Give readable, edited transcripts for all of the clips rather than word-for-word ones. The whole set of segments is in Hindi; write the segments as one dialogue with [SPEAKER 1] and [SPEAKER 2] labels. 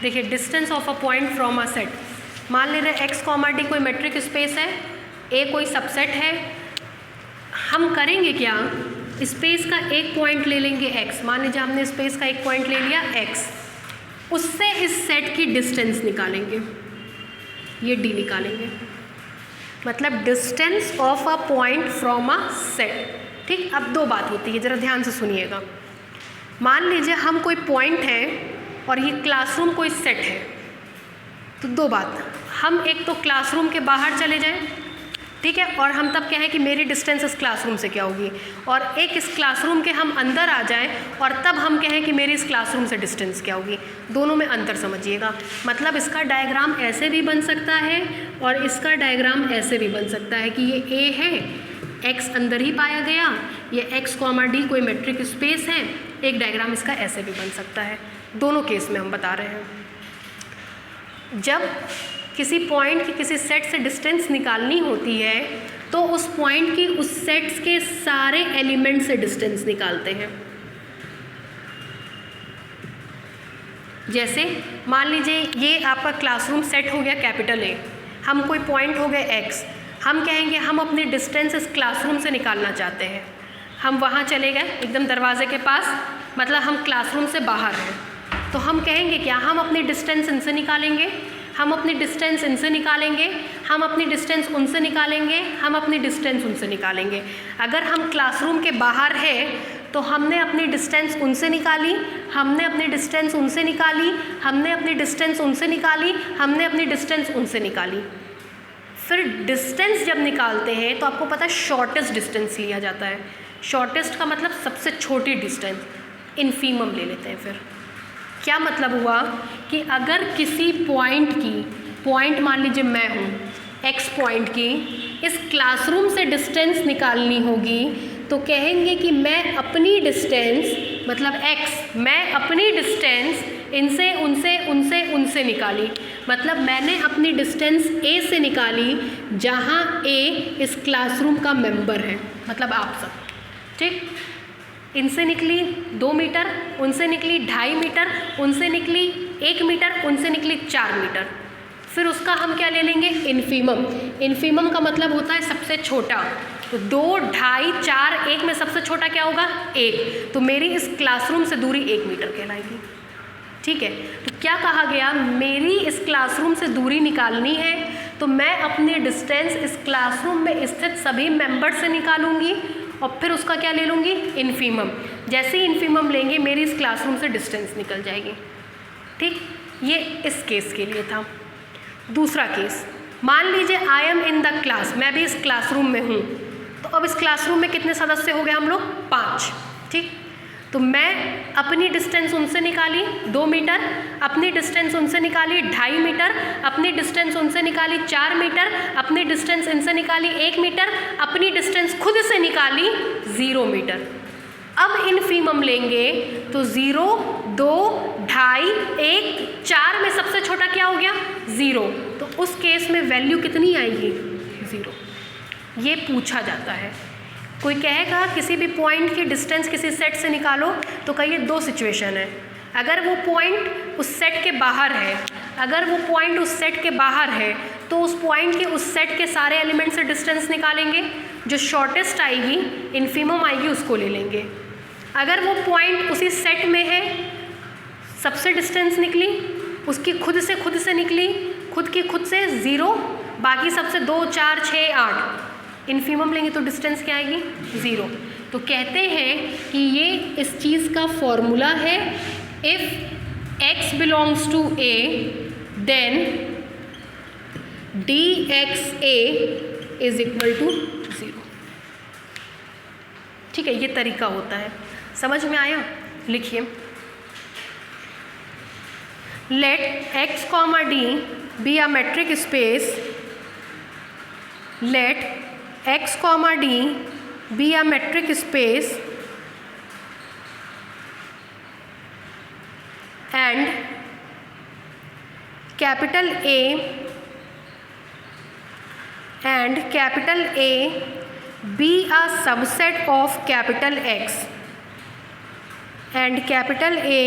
[SPEAKER 1] देखिए distance of a point from a set, मान ले रहे एक्स कॉमा डी कोई मेट्रिक स्पेस है, ए कोई सबसेट है। हम करेंगे क्या, स्पेस का एक पॉइंट ले लेंगे एक्स, मान लीजिए हमने स्पेस का एक पॉइंट ले लिया एक्स, उससे इस सेट की डिस्टेंस निकालेंगे, ये डी निकालेंगे, मतलब distance of a point from a set. ठीक, अब दो बात होती है, ज़रा ध्यान से सुनिएगा। मान लीजिए हम कोई पॉइंट है और ये क्लासरूम कोई सेट है, तो दो बात, हम एक तो क्लासरूम के बाहर चले जाएं, ठीक है, और हम तब कहें कि मेरी डिस्टेंस इस क्लासरूम से क्या होगी, और एक इस क्लासरूम के हम अंदर आ जाएं और तब हम कहें कि मेरी इस क्लासरूम से डिस्टेंस क्या होगी। दोनों में अंतर समझिएगा, मतलब इसका डायग्राम ऐसे भी बन सकता है और इसका डायग्राम ऐसे भी बन सकता है कि ये ए है, एक्स अंदर ही पाया गया, ये एक्स कॉमा डी कोई मेट्रिक स्पेस है, एक डायग्राम इसका ऐसे भी बन सकता है। दोनों केस में हम बता रहे हैं। जब किसी पॉइंट की किसी सेट से डिस्टेंस निकालनी होती है तो उस पॉइंट की उस सेट्स के सारे एलिमेंट से डिस्टेंस निकालते हैं। जैसे मान लीजिए ये आपका क्लासरूम सेट हो गया कैपिटल ए, हम कोई पॉइंट हो गए एक्स, हम कहेंगे हम अपनी डिस्टेंस इस क्लासरूम से निकालना चाहते हैं। हम वहाँ चले गए एकदम दरवाजे के पास, मतलब हम क्लासरूम से बाहर हैं, तो हम कहेंगे क्या, हम अपनी डिस्टेंस इनसे निकालेंगे, हम अपनी डिस्टेंस इनसे निकालेंगे, हम अपनी डिस्टेंस उनसे निकालेंगे, हम अपनी डिस्टेंस उनसे निकालेंगे। अगर हम क्लासरूम के बाहर हैं तो हमने अपनी डिस्टेंस उनसे निकाली, हमने अपनी डिस्टेंस उनसे निकाली, हमने अपनी डिस्टेंस उनसे निकाली, हमने अपनी डिस्टेंस उनसे निकाली। फिर डिस्टेंस जब निकालते हैं तो आपको पता है शॉर्टेस्ट डिस्टेंस लिया जाता है। शॉर्टेस्ट का मतलब सबसे छोटी डिस्टेंस, इन्फीमम ले लेते हैं। फिर क्या मतलब हुआ कि अगर किसी पॉइंट की, पॉइंट मान लीजिए मैं हूँ, एक्स पॉइंट की इस क्लासरूम से डिस्टेंस निकालनी होगी तो कहेंगे कि मैं अपनी डिस्टेंस, मतलब एक्स, मैं अपनी डिस्टेंस इनसे उनसे उनसे उनसे निकाली, मतलब मैंने अपनी डिस्टेंस ए से निकाली जहाँ ए इस क्लासरूम का मेंबर है, मतलब आप सब। ठीक, इनसे निकली 2 मीटर, उनसे निकली 2.5 मीटर, उनसे निकली 1 मीटर, उनसे निकली 4 मीटर। फिर उसका हम क्या ले लेंगे, इन्फीमम। इन्फीमम का मतलब होता है सबसे छोटा, तो 2, 2.5, 4, 1 में सबसे छोटा क्या होगा, 1, तो मेरी इस क्लासरूम से दूरी 1 मीटर कहलाएगी। ठीक है, तो क्या कहा गया, मेरी इस क्लासरूम से दूरी निकालनी है तो मैं अपनी डिस्टेंस इस क्लासरूम में स्थित सभी मेंबर से निकालूंगी और फिर उसका क्या ले लूँगी, इन्फीमम। जैसे ही इन्फीमम लेंगे मेरी इस क्लासरूम से डिस्टेंस निकल जाएगी। ठीक, ये इस केस के लिए था। दूसरा केस, मान लीजिए I am in the class, मैं भी इस क्लासरूम में हूँ, तो अब इस क्लासरूम में कितने सदस्य हो गए हम लोग, 5। ठीक, तो मैं अपनी डिस्टेंस उनसे निकाली 2 मीटर, अपनी डिस्टेंस उनसे निकाली 2.5 मीटर, अपनी डिस्टेंस उनसे निकाली 4 मीटर, अपनी डिस्टेंस इनसे निकाली 1 मीटर, अपनी डिस्टेंस खुद से निकाली 0 मीटर। अब इन्फीमम लेंगे तो 0, 2, 2.5, 1, 4 में सबसे छोटा क्या हो गया, 0, तो उस केस में वैल्यू कितनी आएगी, 0। ये पूछा जाता है। कोई कहेगा किसी भी पॉइंट की डिस्टेंस किसी सेट से निकालो, तो कहिए 2 सिचुएशन है। अगर वो पॉइंट उस सेट के बाहर है, अगर वो पॉइंट उस सेट के बाहर है तो उस पॉइंट के उस सेट के सारे एलिमेंट से डिस्टेंस निकालेंगे, जो शॉर्टेस्ट आएगी, इन्फीमम आएगी, उसको ले लेंगे। अगर वो पॉइंट उसी सेट में है, सबसे डिस्टेंस निकली, उसकी खुद से निकली, खुद की खुद से 0, बाकी सबसे 2, 4, 6, 8, इन्फीमम लेंगे तो डिस्टेंस क्या आएगी, 0। तो कहते हैं कि ये इस चीज़ का फॉर्मूला है, if x belongs to a then dxa is equal to 0। ठीक है, ये तरीका होता है। समझ में आया, लिखिए, let x comma d be a metric space, let x comma d be a metric space and capital A be a subset of capital X and capital A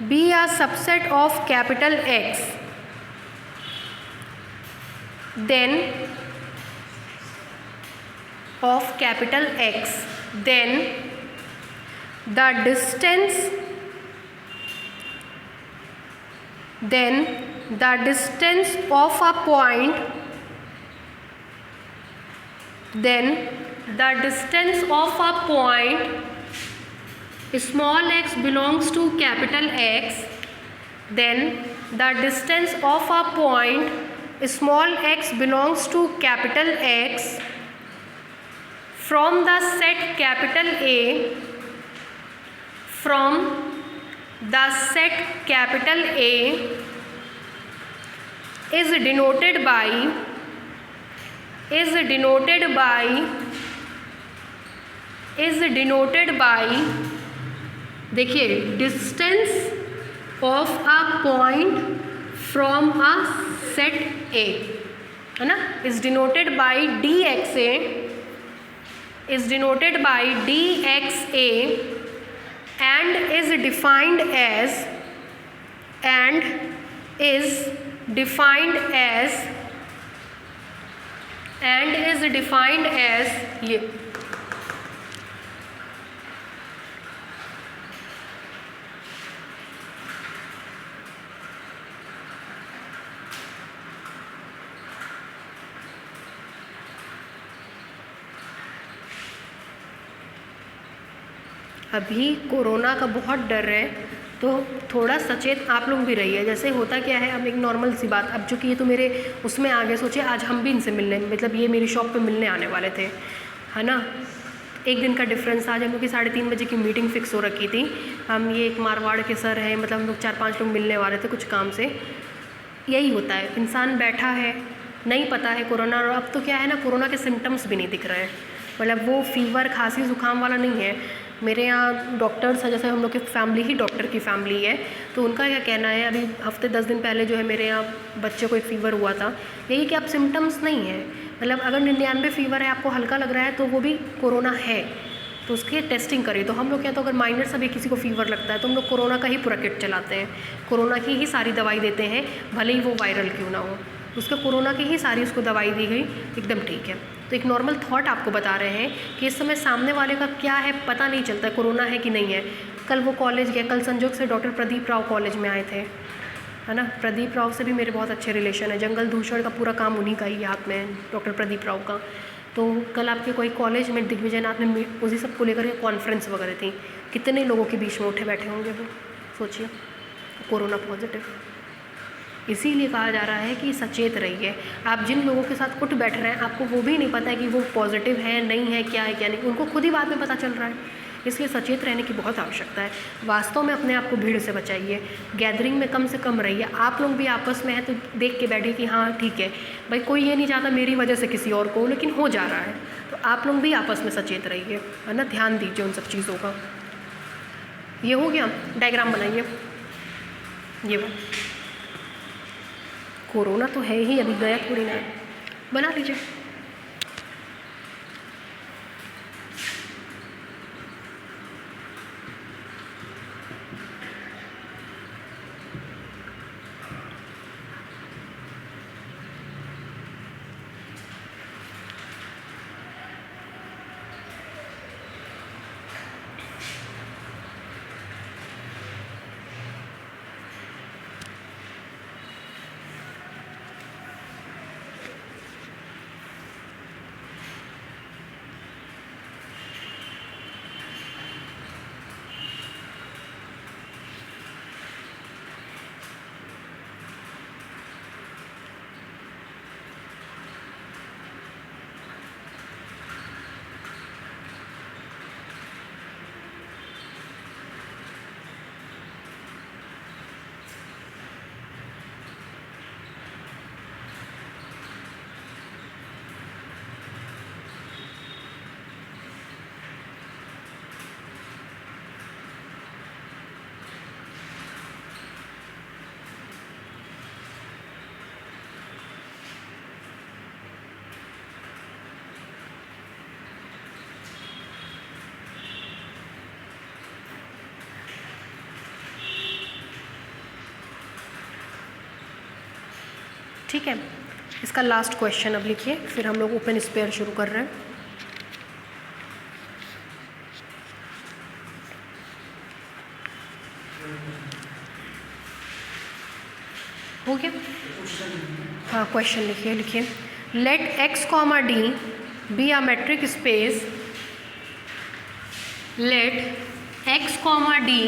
[SPEAKER 1] be a subset of capital X, then of capital X, then the distance of a point, small x belongs to capital X, then the distance of a point small x belongs to capital X from the set capital A, is denoted by देखिए distance of a point from a set ए, है ना, is denoted by DXA, and is defined as ये अभी कोरोना का बहुत डर है, तो थोड़ा सचेत आप लोग भी रहिए। जैसे होता क्या है, अब एक नॉर्मल सी बात, अब चूँकि ये तो मेरे उसमें आगे सोचे आज हम भी इनसे मिलने, मतलब ये मेरी शॉप पे मिलने आने वाले थे, है ना, एक दिन का डिफरेंस। आज हम लोग की 3:30 बजे की मीटिंग फिक्स हो रखी थी। हम ये एक मारवाड़ के सर हैं, मतलब हम लोग 4-5 लोग मिलने वाले थे कुछ काम से। यही होता है, इंसान बैठा है, नहीं पता है कोरोना, और अब तो क्या है ना, कोरोना के सिम्टम्स भी नहीं दिख रहे हैं, मतलब वो फीवर खांसी जुकाम वाला नहीं है। मेरे यहाँ डॉक्टर्स हैं, जैसे हम लोग की फैमिली ही डॉक्टर की फैमिली है, तो उनका क्या कहना है, अभी हफ्ते 10 दिन पहले जो है मेरे यहाँ बच्चे को एक फ़ीवर हुआ था, यही कि आप सिम्टम्स नहीं है, मतलब अगर 99 फ़ीवर है, आपको हल्का लग रहा है तो वो भी कोरोना है, तो उसकी टेस्टिंग करिए। तो हम लोग क्या, तो अगर माइनर से भी किसी को फ़ीवर लगता है तो हम लोग कोरोना का ही पूरा किट चलाते हैं, कोरोना की ही सारी दवाई देते हैं, भले ही वो वायरल क्यों ना हो, उसका कोरोना की ही सारी उसको दवाई दी गई, एकदम ठीक है। तो एक नॉर्मल थॉट आपको बता रहे हैं कि इस समय सामने वाले का क्या है पता नहीं चलता, कोरोना है कि नहीं है। कल वो कॉलेज गया, कल संजोग से डॉक्टर प्रदीप राव कॉलेज में आए थे, है ना, प्रदीप राव से भी मेरे बहुत अच्छे रिलेशन है, जंगल दूषण का पूरा काम उन्हीं का ही हाथ में है, डॉक्टर प्रदीप राव का। तो कल आपके कोई कॉलेज में दिग्विजयनाथ में उसी सब को लेकर कॉन्फ्रेंस वगैरह थी, कितने लोगों के बीच में उठे बैठे होंगे वो, सोचिए, कोरोना पॉजिटिव। इसीलिए कहा जा रहा है कि सचेत रहिए। आप जिन लोगों के साथ उठ बैठ रहे हैं, आपको वो भी नहीं पता है कि वो पॉजिटिव है नहीं है, क्या है क्या नहीं, उनको खुद ही बाद में पता चल रहा है, इसलिए सचेत रहने की बहुत आवश्यकता है। वास्तव में अपने आप को भीड़ से बचाइए, गैदरिंग में कम से कम रहिए। आप लोग भी आपस में हैं तो देख के बैठिए कि हाँ ठीक है भाई, कोई ये नहीं चाहता मेरी वजह से किसी और को, लेकिन हो जा रहा है, तो आप लोग भी आपस में सचेत रहिए, है ना, ध्यान दीजिए उन सब चीज़ों का। ये हो गया, डायग्राम बनाइए, ये वो कोरोना तो है ही, अभी गया थोड़ी ना, बना लीजिए। ठीक है, इसका लास्ट क्वेश्चन अब लिखिए, फिर हम लोग ओपन स्पेयर शुरू कर रहे हैं। हो गया? हाँ, क्वेश्चन लिखिए। Let X comma D be a metric space, let X comma D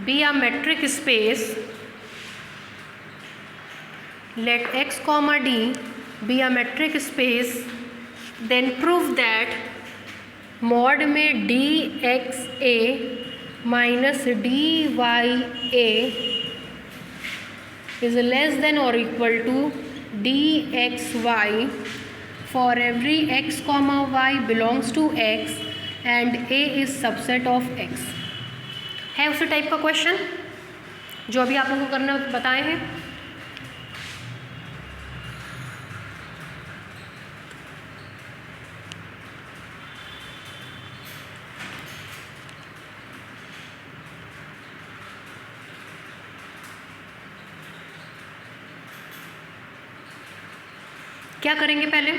[SPEAKER 1] be a metric space, let x comma d be a metric space, then prove that mod में dxa minus dya is less than or equal to dxy for every x comma y belongs to x and a is subset of x। है उसी टाइप का क्वेश्चन जो अभी आप लोगों को करना बताए हैं। क्या करेंगे? पहले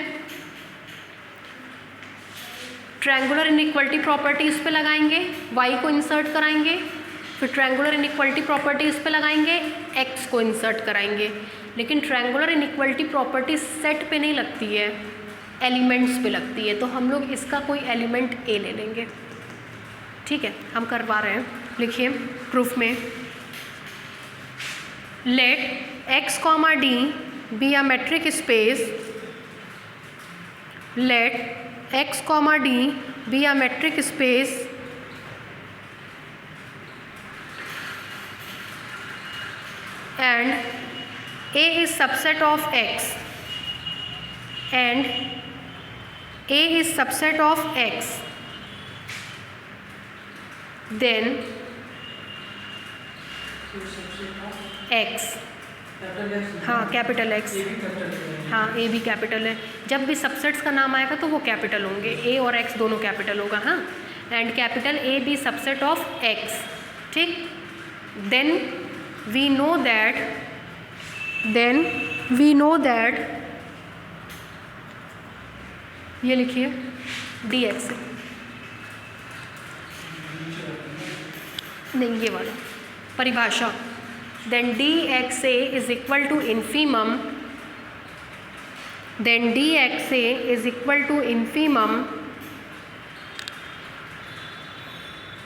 [SPEAKER 1] ट्रायंगुलर इनइक्वालिटी प्रॉपर्टी इस पे लगाएंगे, y को इंसर्ट कराएंगे, फिर ट्रायंगुलर इनइक्वालिटी प्रॉपर्टी इस पे लगाएंगे, x को इंसर्ट कराएंगे। लेकिन ट्रायंगुलर इनइक्वालिटी प्रॉपर्टी सेट पे नहीं लगती है, एलिमेंट्स पे लगती है, तो हम लोग इसका कोई एलिमेंट a ले लेंगे। ठीक है, हम करवा रहे हैं, लिखिए प्रूफ में। Let x comma D be a metric space, let x comma d be a metric space and a is subset of x, and a is subset of x, then x, हाँ कैपिटल एक्स, हाँ ए भी कैपिटल है। जब भी सबसेट्स का नाम आएगा तो वो कैपिटल होंगे, ए और एक्स दोनों कैपिटल होगा। हाँ, and capital A B subset of X. ठीक, देन वी नो दैट ये लिखिए डी एक्स, नहीं ये वाला परिभाषा, then dxa is equal to infimum, then dxa is equal to infimum,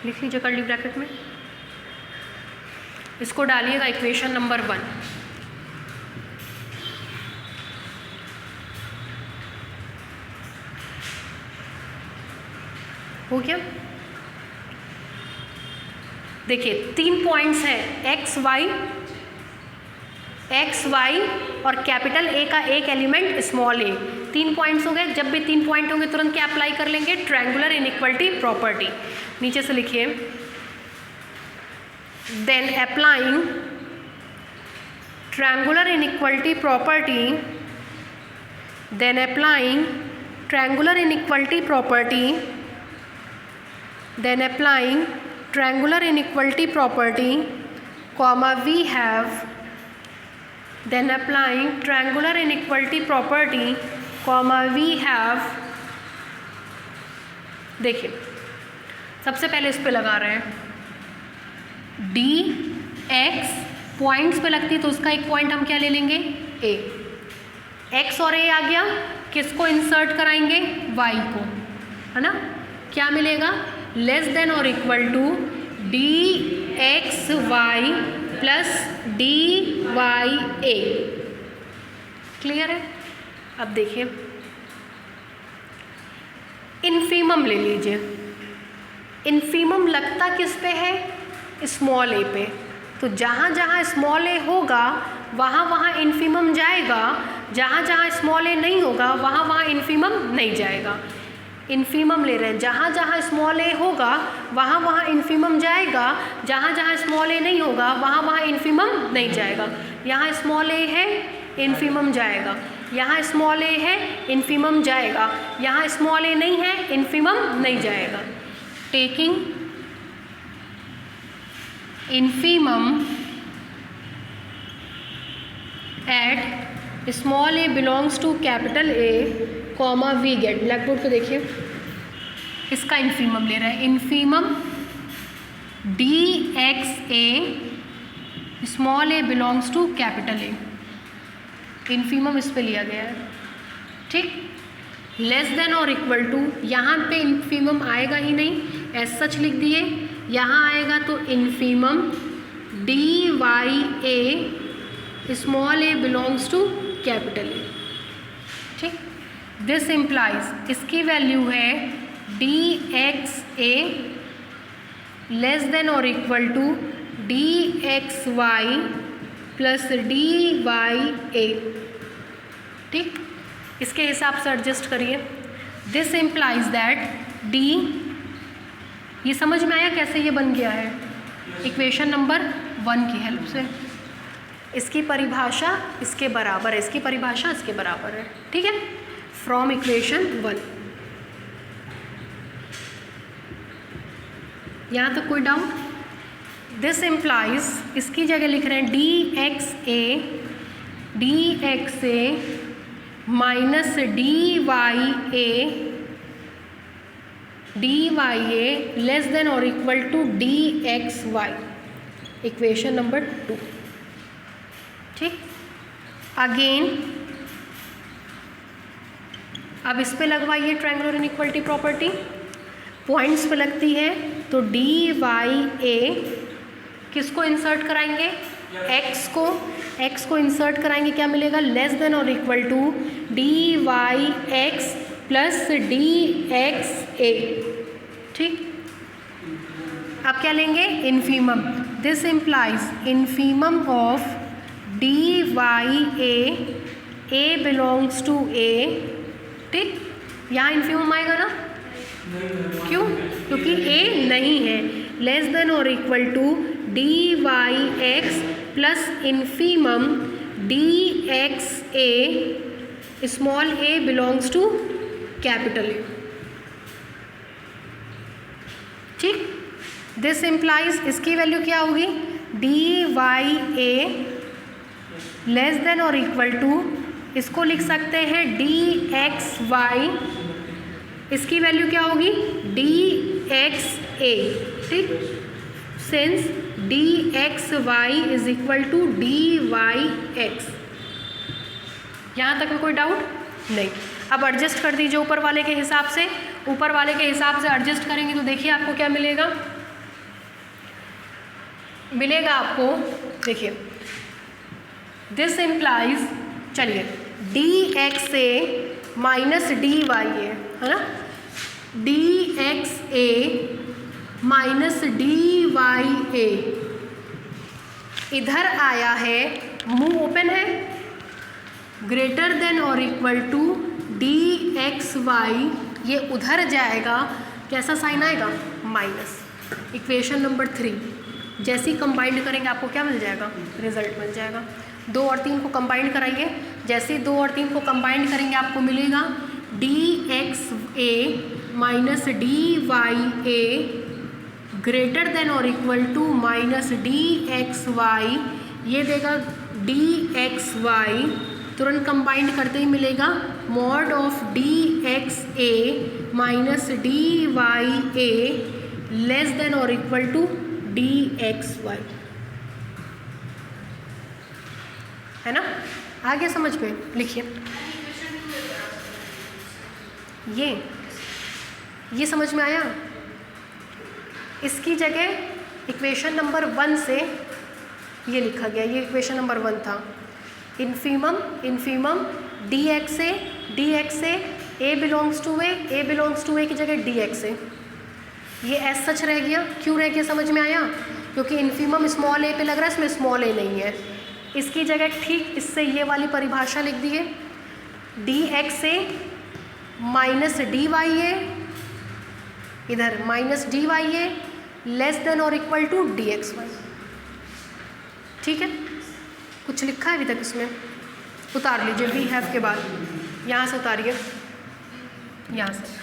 [SPEAKER 1] लिख लीजिए कर्ली ब्रैकेट में, इसको डालिएगा इक्वेशन नंबर 1। हो गया? देखिए 3 पॉइंट्स हैं, एक्स वाई और कैपिटल ए का एक एलिमेंट स्मॉल ए। 3 पॉइंट्स हो गए। जब भी 3 पॉइंट होंगे तुरंत क्या अप्लाई कर लेंगे? Triangular inequality property. नीचे से लिखिए, then applying triangular inequality property, then applying triangular inequality property, then applying triangular inequality property, comma we have, then applying triangular inequality property, comma we have। देखिए सबसे पहले इस पे लगा रहे हैं डी एक्स, पॉइंट्स पे लगती है तो उसका एक पॉइंट हम क्या ले लेंगे? ए। एक्स और ए आ गया, किसको इंसर्ट कराएंगे? वाई को, है ना? क्या मिलेगा? लेस देन और equal to D X Y plus D Y A. Clear है? अब देखिए इन्फीमम ले लीजिए। इन्फीमम लगता किस पे है? स्मॉल ए पे। तो जहाँ जहाँ स्मॉल ए होगा वहाँ वहाँ इन्फीमम जाएगा, जहाँ जहाँ स्मॉल ए नहीं होगा वहाँ वहाँ इन्फीमम नहीं जाएगा। इन्फीमम ले रहे हैं, जहाँ जहाँ स्मॉल ए होगा वहाँ वहाँ इन्फीमम जाएगा, जहाँ जहाँ स्मॉल ए नहीं होगा वहाँ वहाँ इन्फीमम नहीं जाएगा। यहाँ स्मॉल ए है, इन्फीमम जाएगा, यहाँ स्मॉल ए है, इन्फीमम जाएगा, यहाँ स्मॉल ए नहीं है, इन्फीमम नहीं जाएगा। Taking infimum at small A belongs to capital A comma we get, blackboard पे देखिए, इसका इन्फीमम ले रहा है, infimum D X A small A belongs to capital A, infimum इस पे लिया गया है, ठीक। लेस देन और इक्वल टू, यहाँ पे इन्फीमम आएगा ही नहीं, एज सच लिख दिए, यहाँ आएगा तो infimum D Y A small A belongs to capital A, ठीक। दिस इम्प्लाइज, इसकी वैल्यू है D X A less than और equal to D X Y plus D Y A, ठीक। इसके हिसाब से एडजस्ट करिए। दिस इम्प्लाइज दैट डी, ये समझ में आया कैसे ये बन गया है, इक्वेशन नंबर 1 की हेल्प से। इसकी परिभाषा इसके बराबर है, इसकी परिभाषा इसके बराबर है, ठीक है, फ्रॉम इक्वेशन 1। यहाँ तक कोई डाउट? दिस इम्प्लाइज, इसकी जगह लिख रहे हैं D X A minus D Y A less than और equal to D X Y, equation number 2, ठीक। अगेन अब इस पे लगवाइए ट्रायंगुलर इनइक्वालिटी प्रॉपर्टी, पॉइंट्स पे लगती है तो डी वाई ए किसको इंसर्ट कराएंगे, एक्स को इंसर्ट कराएंगे, क्या मिलेगा, लेस देन और equal to D Y X plus D X A, ठीक। अब क्या लेंगे, infimum, this implies infimum of D Y A belongs to A, ठीक। यहाँ इन्फीमम आएगा ना, क्यों, क्योंकि ए नहीं है, लेस देन और equal to D Y X plus infimum D X A small A belongs to capital A, ठीक। दिस इम्प्लाइज, इसकी वैल्यू क्या होगी, D Y A less than और इक्वल टू, इसको लिख सकते हैं डी एक्स वाई, इसकी वैल्यू क्या होगी, डी एक्स ए, ठीक। Since D X Y is equal to D Y X. यहाँ तक में कोई डाउट नहीं। अब एडजस्ट कर दीजिए ऊपर वाले के हिसाब से, ऊपर वाले के हिसाब से एडजस्ट करेंगे तो देखिए आपको क्या मिलेगा, आपको देखिए, दिस इम्प्लाइज, चलिए D X A minus D Y A, है ना, D X A minus D Y A, इधर आया है, मुंह ओपन है, ग्रेटर देन और equal to D X Y, ये उधर जाएगा, कैसा साइन आएगा, माइनस, इक्वेशन नंबर 3। जैसे ही कंबाइंड करेंगे आपको क्या मिल जाएगा, रिजल्ट मिल जाएगा। 2 और 3 को कंबाइंड कराइए, जैसे ही 2 और 3 को कंबाइंड करेंगे आपको मिलेगा D X A minus D Y A greater than और equal to minus D X Y, ये देगा डी एक्स वाई, तुरंत कंबाइंड करते ही मिलेगा mod of D X A minus D Y A less than और equal to D X Y, है ना, आगे समझ में, लिखिए, ये समझ में आया। इसकी जगह इक्वेशन नंबर 1 से ये लिखा गया, ये इक्वेशन नंबर 1 था, infimum D X A belongs to A की जगह डी एक्स ए, ये एज सच रह गया। क्यों रह गया, समझ में आया, क्योंकि इन्फीमम स्मॉल ए पे लग रहा है, इसमें स्मॉल ए नहीं है। इसकी जगह ठीक इससे ये वाली परिभाषा लिख दिए, D X A minus D Y A, इधर minus D Y A less than और equal to D X Y, ठीक है। कुछ लिखा है अभी तक इसमें, उतार लीजिए वी हैव के बाद, यहाँ से उतारिए, यहाँ से,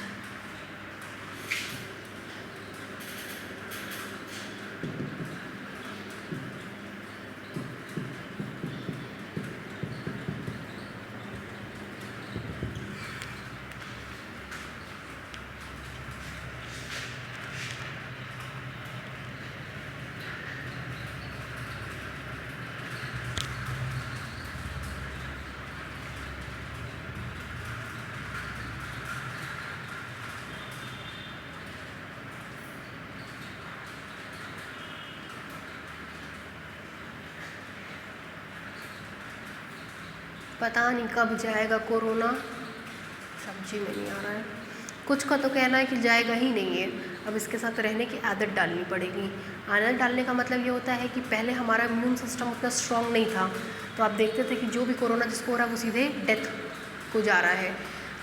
[SPEAKER 1] पता नहीं कब जाएगा कोरोना, समझी में नहीं आ रहा है। कुछ का तो कहना है कि जाएगा ही नहीं है, अब इसके साथ रहने की आदत डालनी पड़ेगी। आदत डालने का मतलब ये होता है कि पहले हमारा इम्यून सिस्टम उतना स्ट्रॉन्ग नहीं था, तो आप देखते थे कि जो भी कोरोना जिसको हो रहा है वो सीधे डेथ को जा रहा है।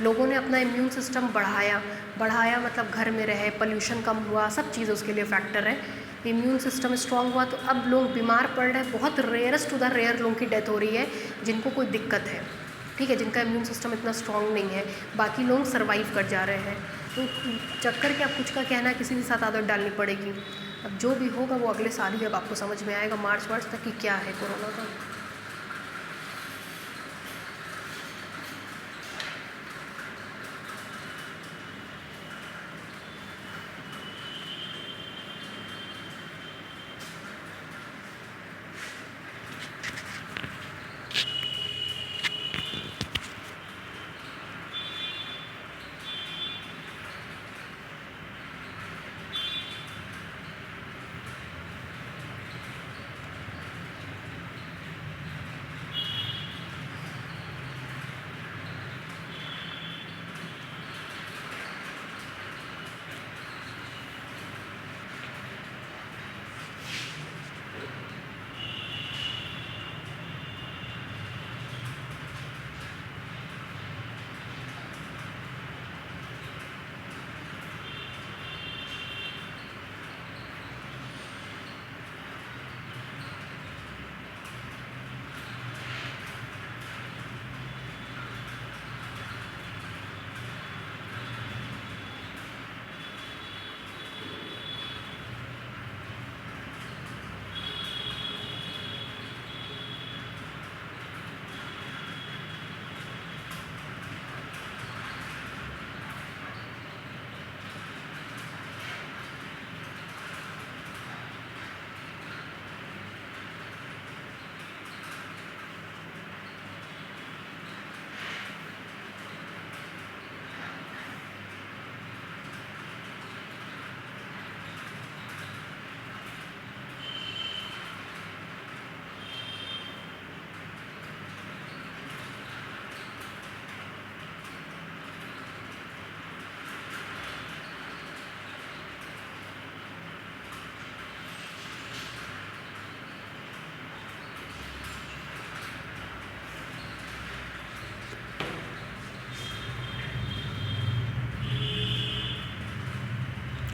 [SPEAKER 1] लोगों ने अपना इम्यून सिस्टम बढ़ाया मतलब घर में रहे, पोल्यूशन कम हुआ, सब चीज़ उसके लिए फैक्टर है। इम्यून सिस्टम स्ट्रॉन्ग हुआ तो अब लोग बीमार पड़ रहे हैं। बहुत रेयरेस्ट टू द रेयर लोगों की डेथ हो रही है जिनको कोई दिक्कत है, ठीक है, जिनका इम्यून सिस्टम इतना स्ट्रॉन्ग नहीं है, बाकी लोग सर्वाइव कर जा रहे हैं। तो चक्कर क्या, कुछ का कहना है किसी के साथ आदत डालनी पड़ेगी। अब जो भी होगा वो अगले साल ही अब आपको समझ में आएगा, मार्च तक कि क्या है कोरोना का।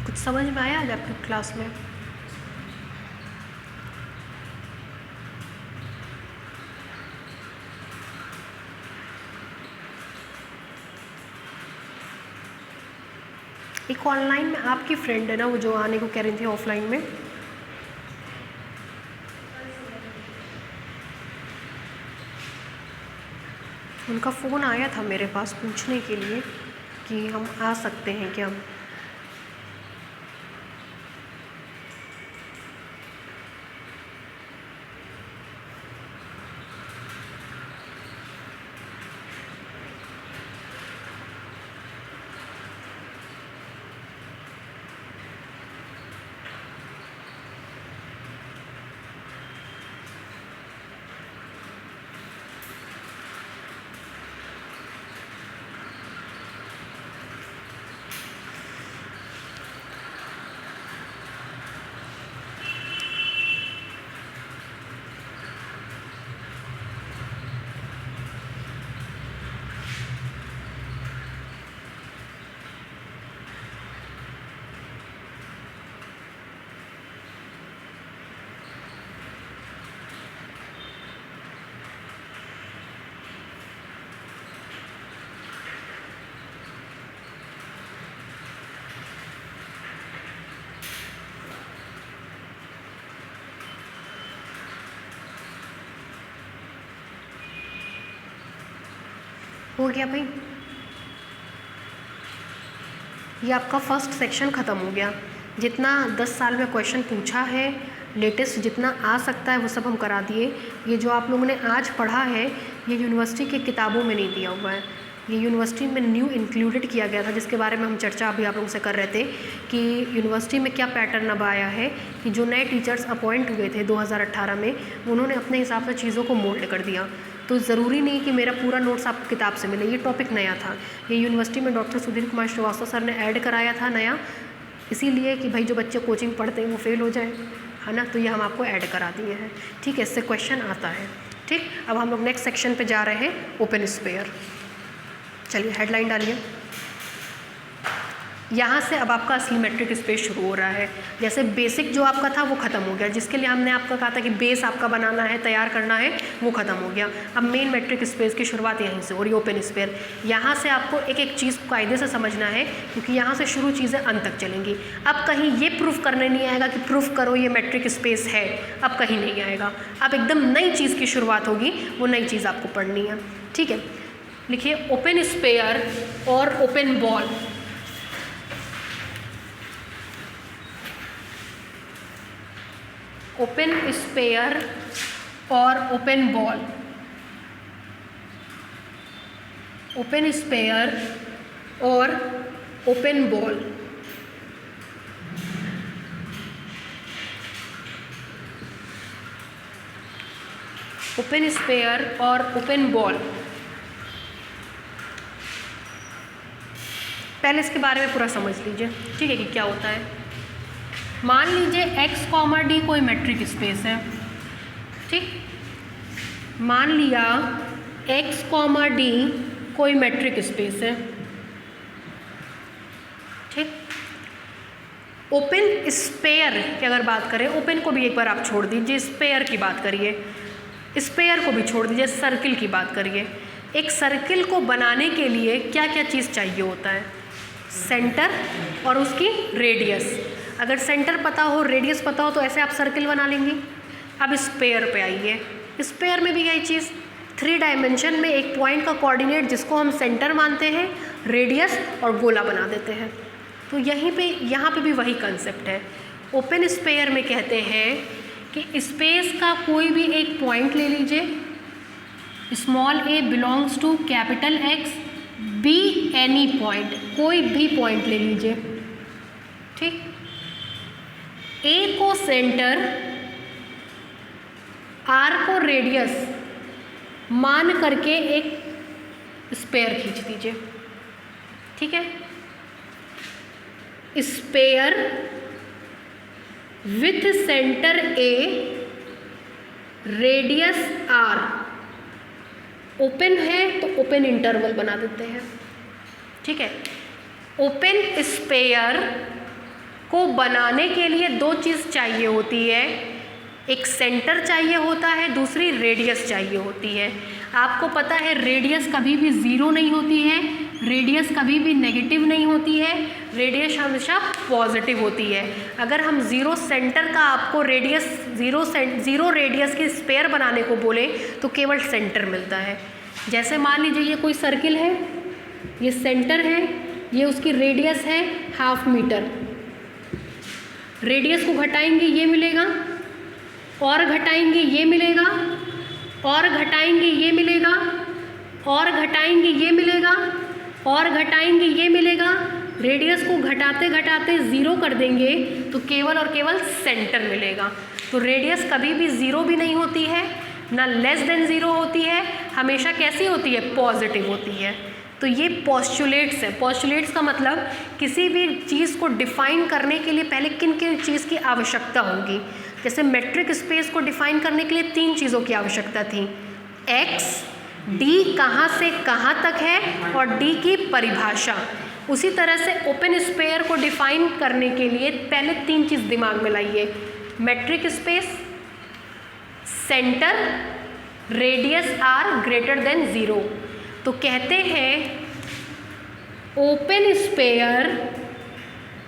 [SPEAKER 1] कुछ समझ में आया आज आपकी क्लास में? एक ऑनलाइन में आपकी फ्रेंड है ना, वो जो आने को कह रही थी ऑफलाइन में, उनका फ़ोन आया था मेरे पास पूछने के लिए कि हम आ सकते हैं क्या। हो गया भाई, ये आपका फर्स्ट सेक्शन ख़त्म हो गया। जितना 10 साल में क्वेश्चन पूछा है, लेटेस्ट जितना आ सकता है वो सब हम करा दिए। ये जो आप लोगों ने आज पढ़ा है ये यूनिवर्सिटी के किताबों में नहीं दिया हुआ है, ये यूनिवर्सिटी में न्यू इंक्लूडेड किया गया था, जिसके बारे में हम चर्चा अभी आप लोगों से कर रहे थे कि यूनिवर्सिटी में क्या पैटर्न अब आया है कि जो नए टीचर्स अपॉइंट हुए थे 2018 में, उन्होंने अपने हिसाब से चीज़ों को मोल्ड कर दिया। तो ज़रूरी नहीं कि मेरा पूरा नोट्स आपको किताब से मिले, ये टॉपिक नया था, ये यूनिवर्सिटी में डॉक्टर सुधीर कुमार श्रीवास्तव सर ने ऐड कराया था नया, इसीलिए कि भाई जो बच्चे कोचिंग पढ़ते हैं वो फेल हो जाए, है ना, तो ये हम आपको ऐड करा दिए हैं। ठीक है, इससे क्वेश्चन आता है। ठीक, अब हम लोग नेक्स्ट सेक्शन पे जा रहे हैं, ओपन स्पेयर। चलिए हेडलाइन डालिए। यहाँ से अब आपका असली मेट्रिक स्पेस शुरू हो रहा है। जैसे बेसिक जो आपका था वो ख़त्म हो गया, जिसके लिए हमने आपको कहा था कि बेस आपका बनाना है, तैयार करना है, वो ख़त्म हो गया। अब मेन मेट्रिक स्पेस की शुरुआत यहीं से हो रही है, ओपन स्पेयर। यहाँ से आपको एक एक चीज़ कायदे से समझना है, क्योंकि यहाँ से शुरू चीज़ें अंत तक चलेंगी। अब कहीं ये प्रूफ करने नहीं आएगा कि प्रूफ करो ये मेट्रिक स्पेस है, अब कहीं नहीं आएगा। अब एकदम नई चीज़ की शुरुआत होगी, वो नई चीज़ आपको पढ़नी है। ठीक है, लिखिए ओपन स्पेयर और ओपन बॉल। ओपन स्पेयर और ओपन बॉल। ओपन स्पेयर और ओपन बॉल। ओपन स्पेयर और ओपन बॉल। पहले इसके बारे में पूरा समझ लीजिए, ठीक है, कि क्या होता है। मान लीजिए x, d कोई मेट्रिक स्पेस है। ठीक, मान लिया x, d कोई मेट्रिक स्पेस है। ठीक, ओपन स्पेयर की अगर बात करें, ओपन को भी एक बार आप छोड़ दीजिए, स्पेयर की बात करिए, स्पेयर को भी छोड़ दीजिए, सर्किल की बात करिए। एक सर्किल को बनाने के लिए क्या क्या चीज़ चाहिए होता है? सेंटर और उसकी रेडियस। अगर सेंटर पता हो, रेडियस पता हो, तो ऐसे आप सर्किल बना लेंगे। अब स्पेयर पे आइए, स्पेयर में भी यही चीज़, 3 डायमेंशन में एक पॉइंट का कोऑर्डिनेट जिसको हम सेंटर मानते हैं, रेडियस और गोला बना देते हैं। तो यहाँ पे भी वही कंसेप्ट है। ओपन स्पेयर में कहते हैं कि स्पेस का कोई भी एक पॉइंट ले लीजिए, small a belongs to capital X, be any point, कोई भी पॉइंट ले लीजिए। ठीक, A को सेंटर, R को रेडियस मान करके एक स्पेयर खींच दीजिए। ठीक है, sphere with centre A, radius R, open है तो ओपन इंटरवल बना देते हैं। ठीक है, ओपन स्पेयर को बनाने के लिए 2 चीज़ चाहिए होती है, एक सेंटर चाहिए होता है, दूसरी रेडियस चाहिए होती है। आपको पता है रेडियस कभी भी 0 नहीं होती है, रेडियस कभी भी नेगेटिव नहीं होती है, रेडियस हमेशा पॉजिटिव होती है। अगर हम 0 सेंटर का आपको रेडियस 0 रेडियस की स्पेयर बनाने को बोले तो केवल सेंटर मिलता है। जैसे मान लीजिए ये कोई सर्किल है, ये सेंटर है, ये उसकी रेडियस है 1/2 मीटर। रेडियस को घटाएंगे ये मिलेगा, और घटाएंगे ये मिलेगा, और घटाएंगे ये मिलेगा, और घटाएंगे ये मिलेगा, और घटाएंगे ये मिलेगा। रेडियस को घटाते घटाते 0 कर देंगे तो केवल और केवल सेंटर मिलेगा। तो रेडियस कभी भी 0 भी नहीं होती है, ना लेस देन 0 होती है, हमेशा कैसी होती है? पॉजिटिव होती है। तो ये पॉस्टुलेट्स है। पॉस्टुलेट्स का मतलब किसी भी चीज़ को डिफ़ाइन करने के लिए पहले किन किन चीज़ की आवश्यकता होगी। जैसे मेट्रिक स्पेस को डिफ़ाइन करने के लिए 3 चीज़ों की आवश्यकता थी, x, d कहाँ से कहाँ तक है, और d की परिभाषा। उसी तरह से ओपन स्पेयर को डिफ़ाइन करने के लिए पहले 3 चीज़ दिमाग में लाइए, metric space, centre, radius r greater than 0। तो कहते हैं open sphere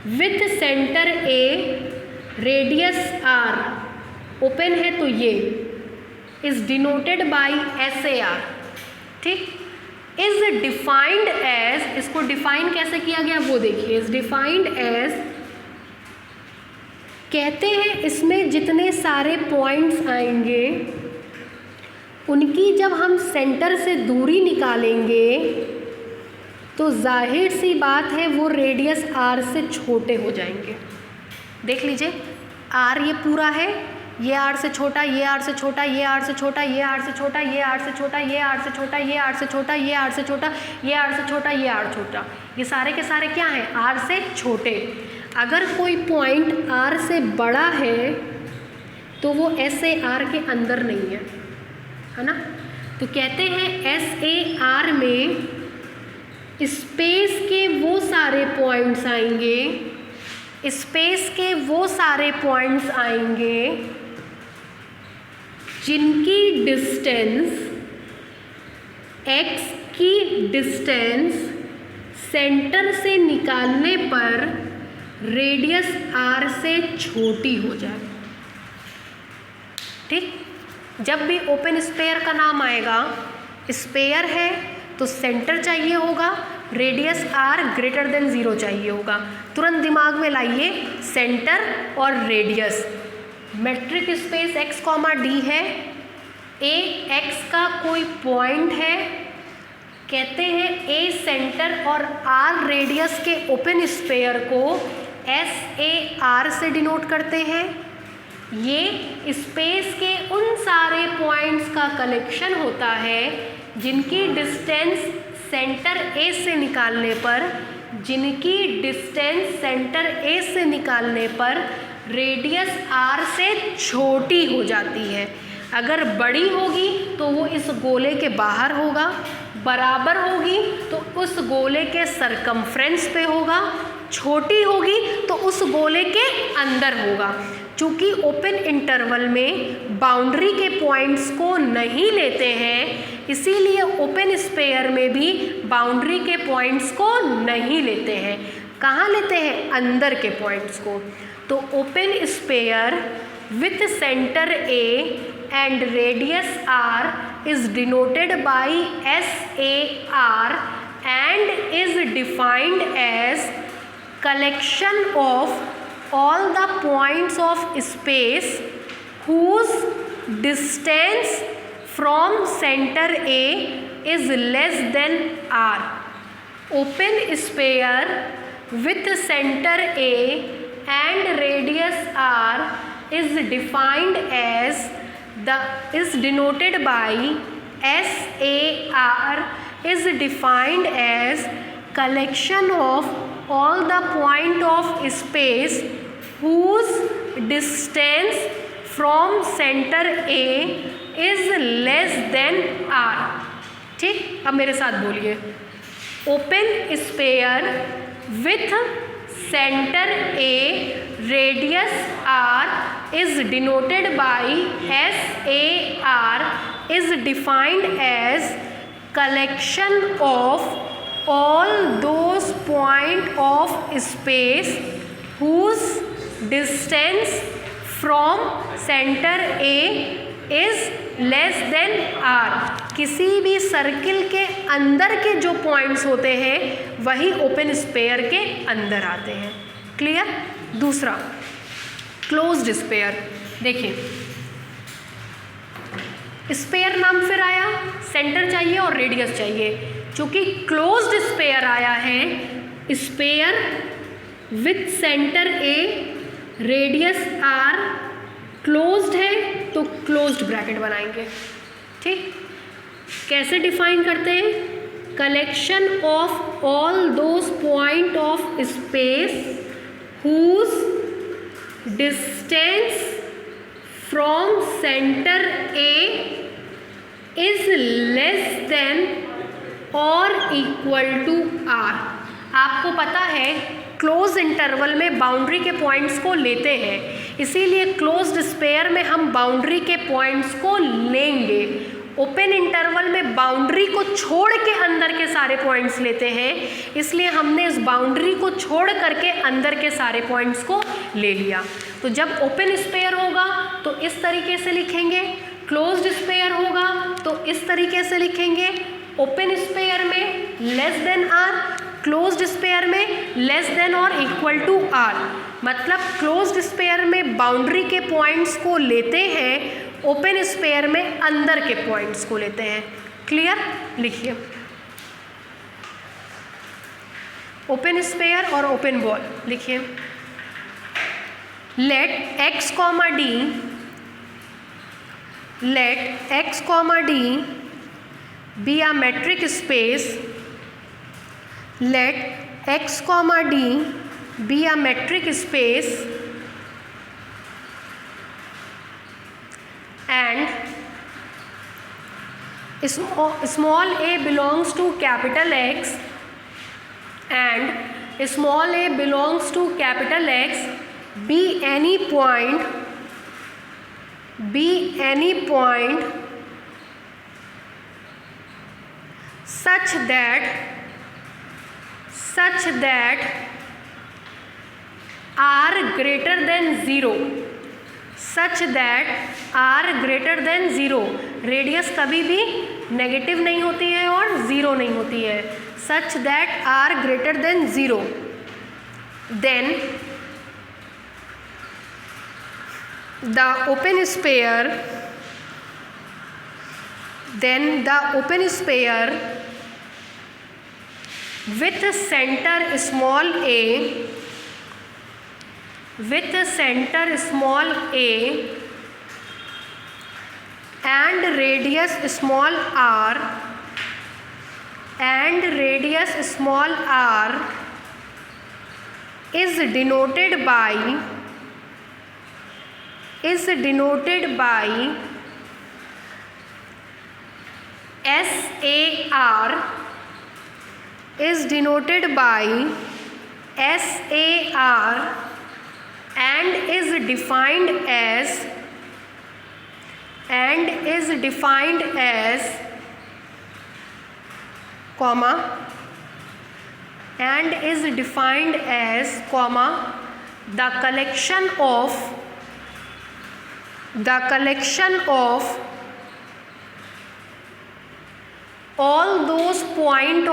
[SPEAKER 1] with centre A, radius R, open है तो ये इज डिनोटेड बाय SAR। ठीक, इज डिफाइंड एज, इसको डिफाइन कैसे किया गया वो देखिए, इज डिफाइंड एज, कहते हैं इसमें जितने सारे पॉइंट्स आएंगे उनकी जब हम सेंटर से दूरी निकालेंगे तो जाहिर सी बात है वो रेडियस R से छोटे हो जाएंगे। देख लीजिए, R ये पूरा है, ये r से छोटा, ये r से छोटा, ये r से छोटा, ये r से छोटा, ये r से छोटा, ये r से छोटा, ये r से छोटा, ये r से छोटा, ये r से छोटा, ये r छोटा, ये सारे के सारे क्या हैं? r से छोटे। अगर कोई पॉइंट r से बड़ा है तो वो एस ए आर के अंदर नहीं है ना। तो कहते हैं एस ए आर में स्पेस के वो सारे पॉइंट्स आएंगे, स्पेस के वो सारे पॉइंट्स आएंगे जिनकी डिस्टेंस x की डिस्टेंस सेंटर से निकालने पर रेडियस r से छोटी हो जाए। ठीक, जब भी ओपन स्फीयर का नाम आएगा, स्फीयर है तो सेंटर चाहिए होगा, रेडियस r ग्रेटर देन 0 चाहिए होगा। तुरंत दिमाग में लाइए सेंटर और radius. Metric space x, d है, a x का कोई पॉइंट है, कहते हैं a सेंटर और r रेडियस के ओपन स्फीयर को एस ए आर से डिनोट करते हैं। ये स्पेस के उन सारे पॉइंट्स का कलेक्शन होता है जिनकी डिस्टेंस सेंटर ए से निकालने पर, रेडियस r से छोटी हो जाती है। अगर बड़ी होगी तो वो इस गोले के बाहर होगा, बराबर होगी तो उस गोले के सरकमफ्रेंस पे होगा, छोटी होगी तो उस गोले के अंदर होगा। चूँकि ओपन इंटरवल में बाउंड्री के पॉइंट्स को नहीं लेते हैं, इसीलिए ओपन स्फीयर में भी बाउंड्री के पॉइंट्स को नहीं लेते हैं। कहाँ लेते हैं? अंदर के पॉइंट्स को। तो open sphere with centre A and radius r is denoted by S A R and is defined as collection of all the points of space whose distance from center A is less than r. Open sphere with center A and radius r is defined as is denoted by SAR is defined as collection of all the point of space whose distance from center A is less than r. ठीक, अब मेरे साथ बोलिए। Open sphere with centre A radius r is denoted by SAR is defined as collection of all those point of space whose distance from center A is less than r. किसी भी सर्किल के अंदर के जो पॉइंट्स होते हैं वही ओपन स्फीयर के अंदर आते हैं। क्लियर? दूसरा क्लोज्ड स्फीयर। देखिए, स्फीयर नाम फिर आया, सेंटर चाहिए और रेडियस चाहिए। चूँकि क्लोज्ड स्फीयर आया है, sphere with centre A radius r closed है तो क्लोज्ड ब्रैकेट बनाएंगे। ठीक, कैसे डिफाइन करते हैं? Collection of all those point of space whose distance from center A is less than or equal to r. आपको पता है क्लोज इंटरवल में बाउंड्री के पॉइंट्स को लेते हैं, इसीलिए क्लोज्ड स्फीयर में हम बाउंड्री के पॉइंट्स को लेंगे। ओपन इंटरवल में बाउंड्री को छोड़ के अंदर के सारे पॉइंट्स लेते हैं, इसलिए हमने इस बाउंड्री को छोड़ करके अंदर के सारे पॉइंट्स को ले लिया। तो जब ओपन स्फीयर होगा तो इस तरीके से लिखेंगे, क्लोज्ड स्फीयर होगा तो इस तरीके से लिखेंगे। ओपन स्फीयर में less than R, closed sphere में लेस देन और इक्वल टू आर। मतलब क्लोज्ड स्फीयर में बाउंड्री के पॉइंट्स को लेते हैं, ओपन स्फीयर में अंदर के पॉइंट्स को लेते हैं। क्लियर? लिखिए, ओपन स्फीयर और ओपन बॉल लिखिए। Let x, d let x comma d be a metric space, let x comma d be a metric space and small a belongs to capital X and small a belongs to capital X be any point such that r greater than 0, such that r greater than 0, radius कभी भी नेगेटिव नहीं होती है और ज़ीरो नहीं होती है, such that r greater than 0, then the open sphere with center small a and radius small r is denoted by SAR, and is defined as the collection of all those point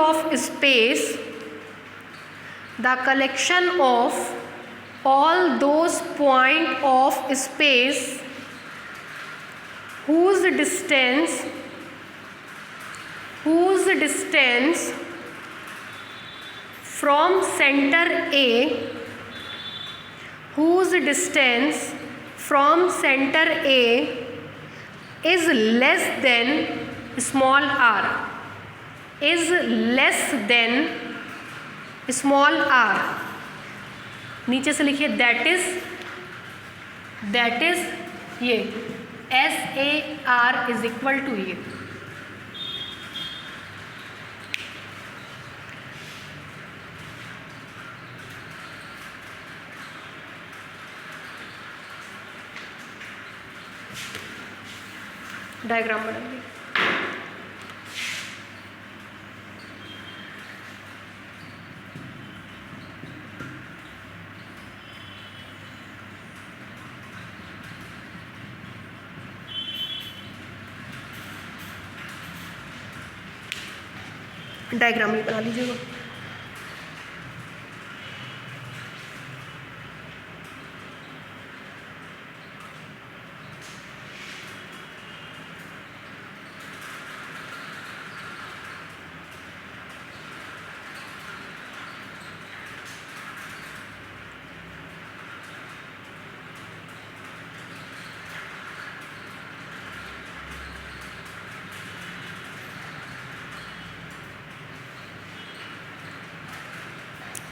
[SPEAKER 1] of space, whose distance from center A is less than small r, नीचे से लिखिए दैट इज ये SAR इज इक्वल टू ये डायग्राम बनाइए। डायग्राम ही बना लीजिएगा।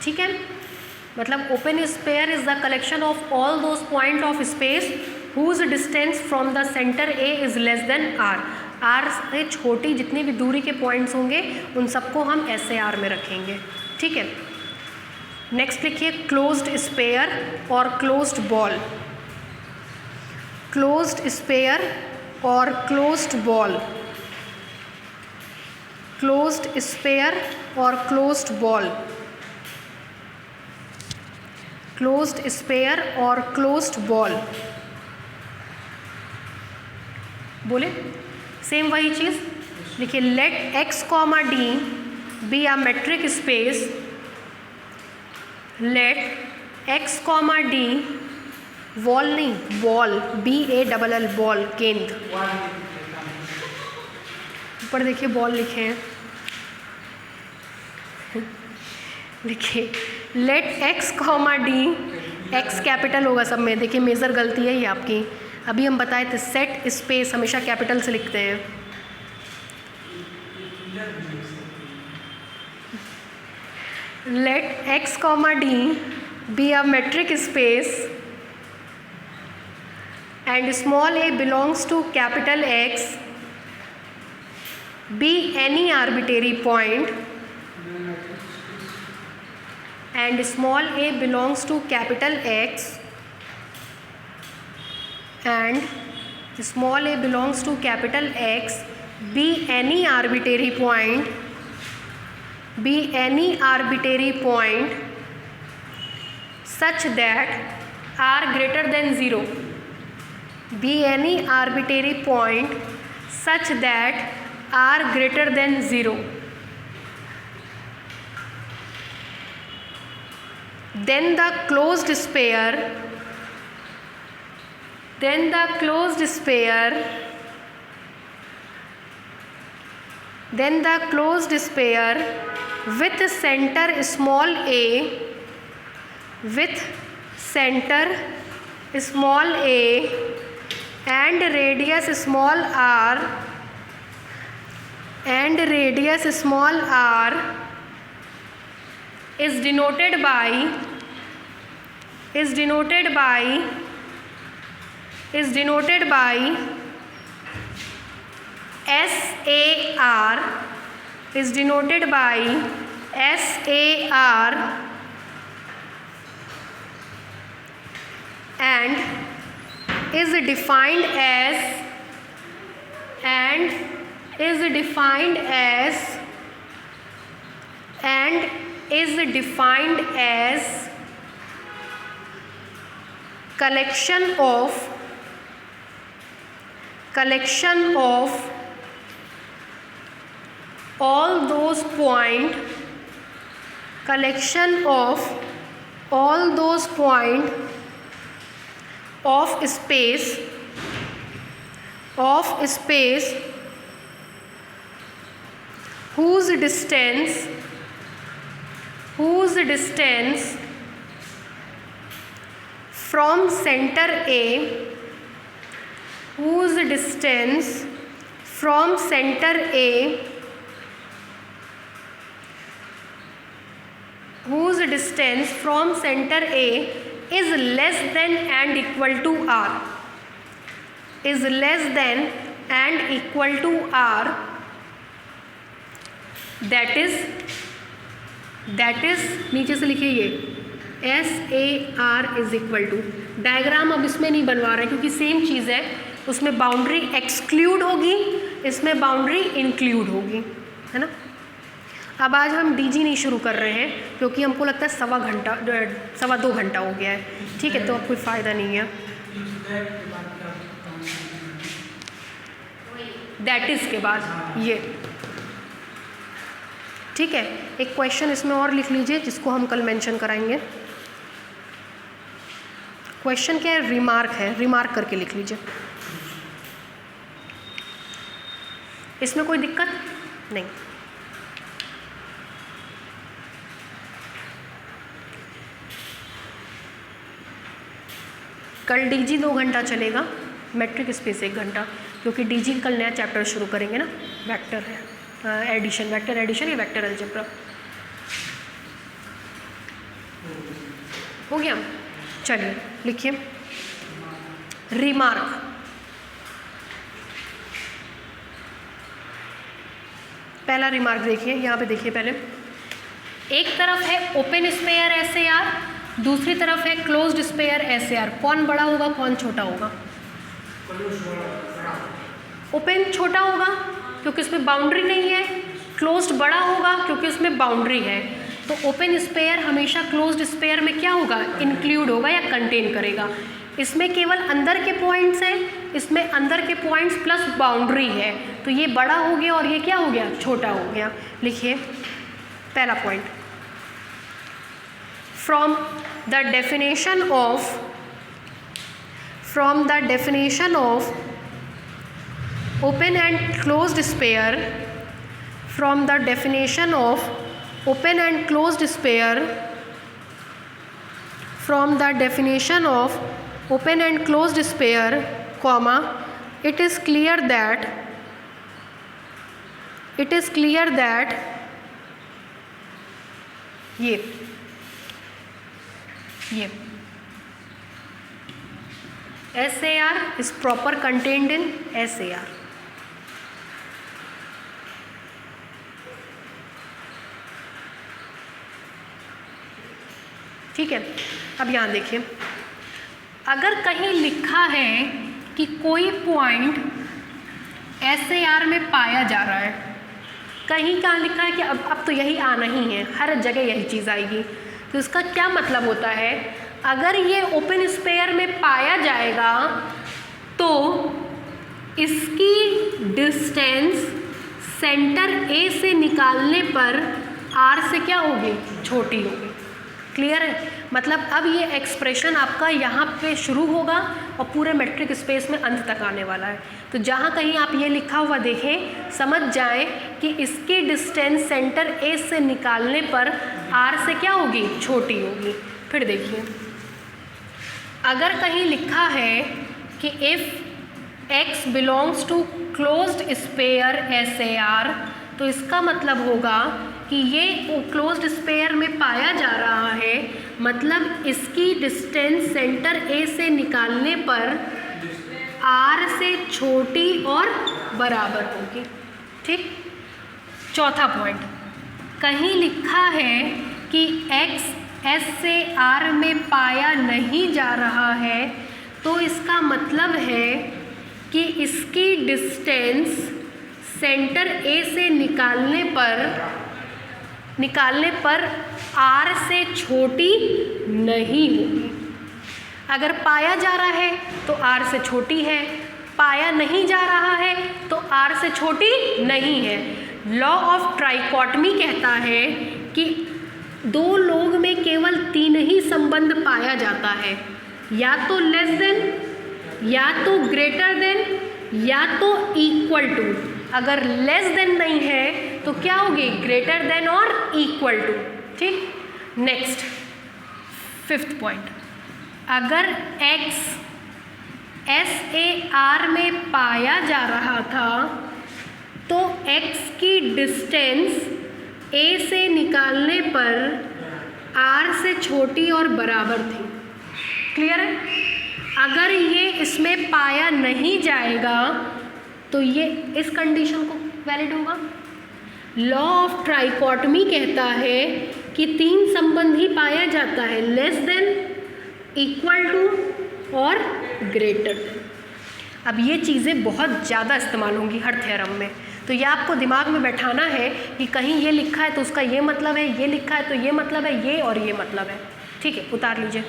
[SPEAKER 1] ठीक है, मतलब open sphere is the collection of all those point of space whose distance from the centre A is less than R. R से छोटी जितनी भी दूरी के पॉइंट्स होंगे उन सबको हम SAR में रखेंगे। ठीक है, नेक्स्ट लिखिए क्लोज्ड स्पेयर और क्लोज्ड बॉल। क्लोज्ड स्पेयर और क्लोज्ड बॉल, क्लोज्ड स्पेयर और क्लोज्ड बॉल, क्लोज्ड स्पेयर और क्लोज्ड बॉल बोले सेम वही चीज़ लिखिए। Let x, D be a metric space, let x, D wall नहीं बॉल, BALL बॉल, गेंद। ऊपर देखिए बॉल लिखे हैं, लिखिए let x, D, x capital होगा सब में, देखिए मेजर गलती है ये आपकी, अभी हम बताए थे सेट स्पेस हमेशा कैपिटल से लिखते हैं। Let x, d be a metric space and small a belongs to capital X, be any arbitrary point and small a belongs to capital X and small a belongs to capital X, be any arbitrary point such that r greater than 0, be any arbitrary point such that r greater than 0, then the closed sphere with center small a and radius small r is denoted by SAR and is defined as collection of all those point of space whose distance from center A is less than and equal to r, that is नीचे से लिखिए ये SAR is equal to, diagram अब इसमें नहीं बनवा रहे क्योंकि सेम चीज़ है, उसमें बाउंड्री एक्सक्लूड होगी, इसमें बाउंड्री इंक्लूड होगी, है ना। अब आज हम DG नहीं शुरू कर रहे हैं क्योंकि हमको लगता है 2 घंटा हो गया है, ठीक है, तो अब कोई फ़ायदा नहीं है। दैट इज़ के बाद ये, ठीक है। एक क्वेश्चन इसमें और लिख लीजिए जिसको हम कल मेंशन कराएंगे। क्वेश्चन क्या है? रिमार्क है, रिमार्क करके लिख लीजिए। इसमें कोई दिक्कत नहीं। कल DG 2 घंटा चलेगा, मैट्रिक स्पेस 1 घंटा, क्योंकि DG कल नया चैप्टर शुरू करेंगे ना, वेक्टर है, एडिशन, वेक्टर एडिशन या वेक्टर अलजेब्रा। हो गया? चलिए लिखिए रिमार्क। पहला रिमार्क देखिए, यहाँ पे देखिए पहले, एक तरफ है ओपन स्पेयर SAR, दूसरी तरफ है क्लोज्ड स्पेयर SAR। कौन बड़ा होगा, कौन छोटा होगा? ओपन छोटा होगा क्योंकि उसमें बाउंड्री नहीं है, क्लोज्ड बड़ा होगा क्योंकि उसमें बाउंड्री है। तो ओपन स्पेयर हमेशा क्लोज्ड स्पेयर में क्या होगा, इंक्लूड होगा या कंटेन करेगा। इसमें केवल अंदर के पॉइंट्स हैं, इसमें अंदर के पॉइंट्स प्लस बाउंड्री है, तो ये बड़ा हो गया और ये क्या हो गया, छोटा हो गया। लिखिए पहला point, from the definition of open and closed sphere, from the definition of open and closed sphere, from the definition of open and closed sphere, comma it is clear that ये SAR is proper contained in SAR. ठीक है, अब यहाँ देखिए, अगर कहीं लिखा है कि कोई पॉइंट SAR में पाया जा रहा है, कहीं कहाँ लिखा है कि अब तो यही आना ही है, हर जगह यही चीज़ आएगी, तो इसका क्या मतलब होता है, अगर ये ओपन स्पेयर में पाया जाएगा तो इसकी डिस्टेंस सेंटर A से निकालने पर R से क्या होगी, छोटी होगी। क्लियर है, मतलब अब ये एक्सप्रेशन आपका यहाँ पे शुरू होगा और पूरे मेट्रिक स्पेस में अंत तक आने वाला है। तो जहाँ कहीं आप ये लिखा हुआ देखें, समझ जाएं कि इसकी डिस्टेंस सेंटर A से निकालने पर R से क्या होगी, छोटी होगी। फिर देखिए, अगर कहीं लिखा है कि if x belongs to closed sphere SAR, तो इसका मतलब होगा कि ये क्लोज्ड स्पेयर में पाया जा रहा है, मतलब इसकी डिस्टेंस सेंटर A से निकालने पर R से छोटी और बराबर होगी। ठीक, चौथा पॉइंट, कहीं लिखा है कि x S से R में पाया नहीं जा रहा है, तो इसका मतलब है कि इसकी डिस्टेंस सेंटर A से निकालने पर R से छोटी नहीं होगी। अगर पाया जा रहा है तो R से छोटी है, पाया नहीं जा रहा है तो R से छोटी नहीं है। लॉ ऑफ ट्राइकोटमी कहता है कि दो लोग में केवल 3 ही संबंध पाया जाता है, या तो लेस देन, या तो ग्रेटर देन, या तो इक्वल टू। अगर लेस देन नहीं है तो क्या होगी, ग्रेटर देन और इक्वल टू। ठीक, नेक्स्ट 5th पॉइंट, अगर x SAR में पाया जा रहा था तो x की डिस्टेंस A से निकालने पर R से छोटी और बराबर थी। क्लियर है, अगर ये इसमें पाया नहीं जाएगा तो ये इस कंडीशन को वैलिड होगा। लॉ ऑफ ट्राइकोटमी कहता है कि 3 संबंध ही पाया जाता है, लेस देन, इक्वल टू और ग्रेटर देन। अब ये चीज़ें बहुत ज़्यादा इस्तेमाल होंगी हर थ्योरम में, तो ये आपको दिमाग में बैठाना है कि कहीं ये लिखा है तो उसका ये मतलब है, ये लिखा है तो ये मतलब है, ये और ये मतलब है। ठीक है, उतार लीजिए।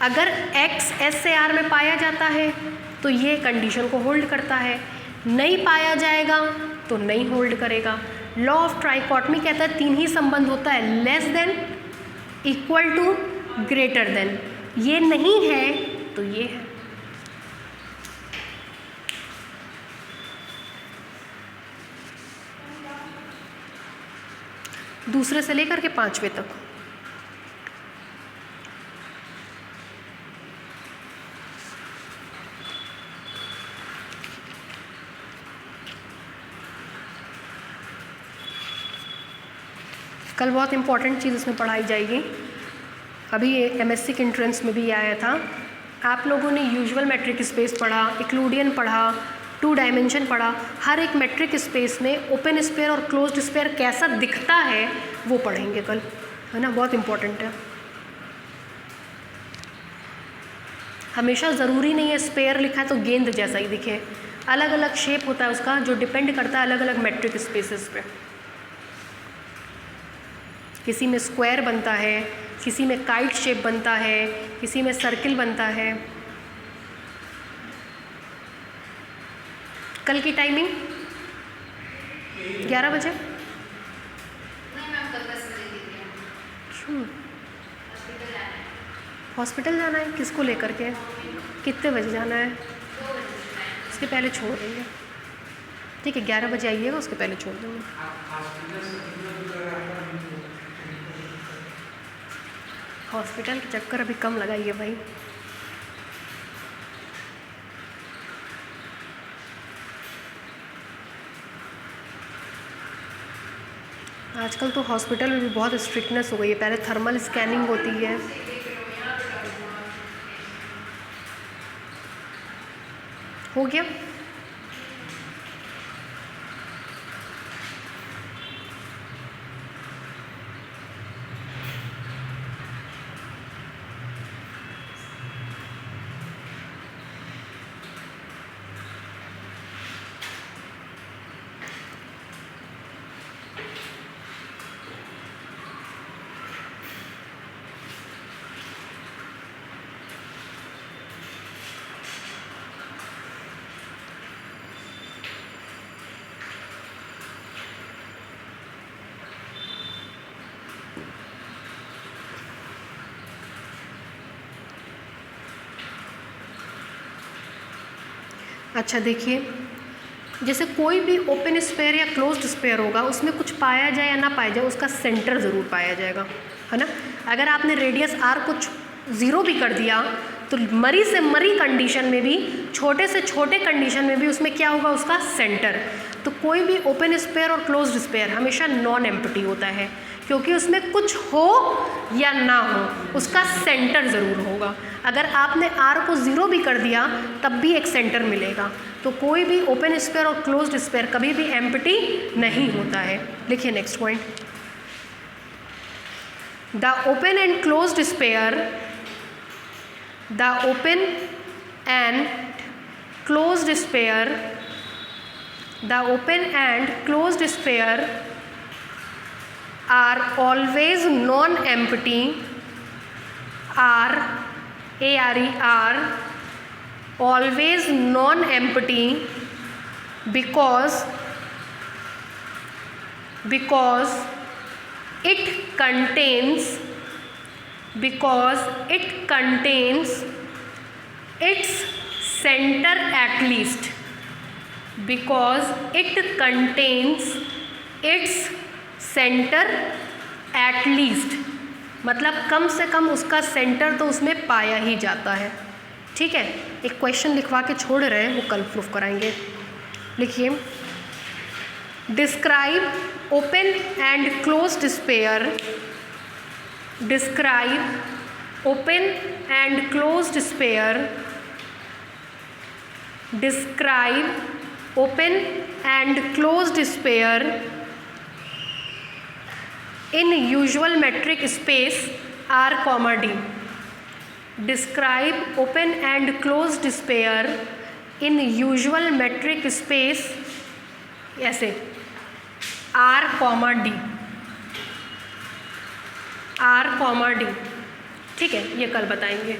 [SPEAKER 1] अगर x SAR में पाया जाता है तो ये कंडीशन को होल्ड करता है, नहीं पाया जाएगा तो नहीं होल्ड करेगा। लॉ ऑफ ट्राइकोटमी कहता है 3 ही संबंध होता है, less than, equal to, greater than. ये नहीं है तो ये है। दूसरे से लेकर के 5वें तक। कल बहुत इंपॉर्टेंट चीज़ इसमें पढ़ाई जाएगी, अभी MSc के एंट्रेंस में भी आया था। आप लोगों ने यूजुअल मेट्रिक स्पेस पढ़ा, इक्लूडियन पढ़ा, 2 डायमेंशन पढ़ा। हर एक मेट्रिक स्पेस में ओपन स्पेयर और क्लोज्ड स्पेयर कैसा दिखता है वो पढ़ेंगे कल, है ना, बहुत इंपॉर्टेंट है। हमेशा ज़रूरी नहीं है स्पेयर लिखा है तो गेंद जैसा ही दिखे, अलग अलग शेप होता है उसका, जो डिपेंड करता है अलग अलग मेट्रिक स्पेसेस पे। किसी में स्क्वायर बनता है, किसी में काइट शेप बनता है, किसी में सर्किल बनता है। कल की टाइमिंग 11 बजे। क्यों? हॉस्पिटल जाना है, किसको लेकर के? कितने बजे जाना है? उसके पहले छोड़ देंगे। ठीक है, 11 बजे आइएगा, उसके पहले छोड़ देंगे। हॉस्पिटल के चक्कर अभी कम लगाइए भाई। आजकल तो हॉस्पिटल में भी बहुत स्ट्रिक्टनेस हो गई है, पहले थर्मल स्कैनिंग होती है। हो गया। अच्छा देखिए, जैसे कोई भी ओपन स्पेयर या क्लोज्ड स्पेयर होगा, उसमें कुछ पाया जाए या ना पाया जाए, उसका सेंटर ज़रूर पाया जाएगा, है ना। अगर आपने रेडियस आर को 0 भी कर दिया तो मरी से मरी कंडीशन में भी, छोटे से छोटे कंडीशन में भी उसमें क्या होगा, उसका सेंटर। तो कोई भी ओपन स्पेयर और क्लोज्ड स्पेयर हमेशा नॉन एम्प्टी होता है, क्योंकि उसमें कुछ हो या ना हो उसका सेंटर ज़रूर होगा। अगर आपने आर को 0 भी कर दिया तब भी एक सेंटर मिलेगा। तो कोई भी ओपन स्पेयर और क्लोज्ड स्पेयर कभी भी एम्प्टी नहीं होता है। लिखिए next point, the open and closed sphere, the open and closed sphere, the open and closed sphere are always non-empty, are always non-empty because it contains its center at least, because it contains its centre at least, मतलब कम से कम उसका सेंटर तो उसमें पाया ही जाता है। ठीक है, एक क्वेश्चन लिखवा के छोड़ रहे हैं, वो कल प्रूफ कराएंगे। लिखिए, describe open and closed sphere, describe open and closed sphere, describe open and closed sphere in usual metric space R, D. Describe open and closed sphere in usual metric space ऐसे R, D, R, D। ठीक है, ये कल बताएंगे।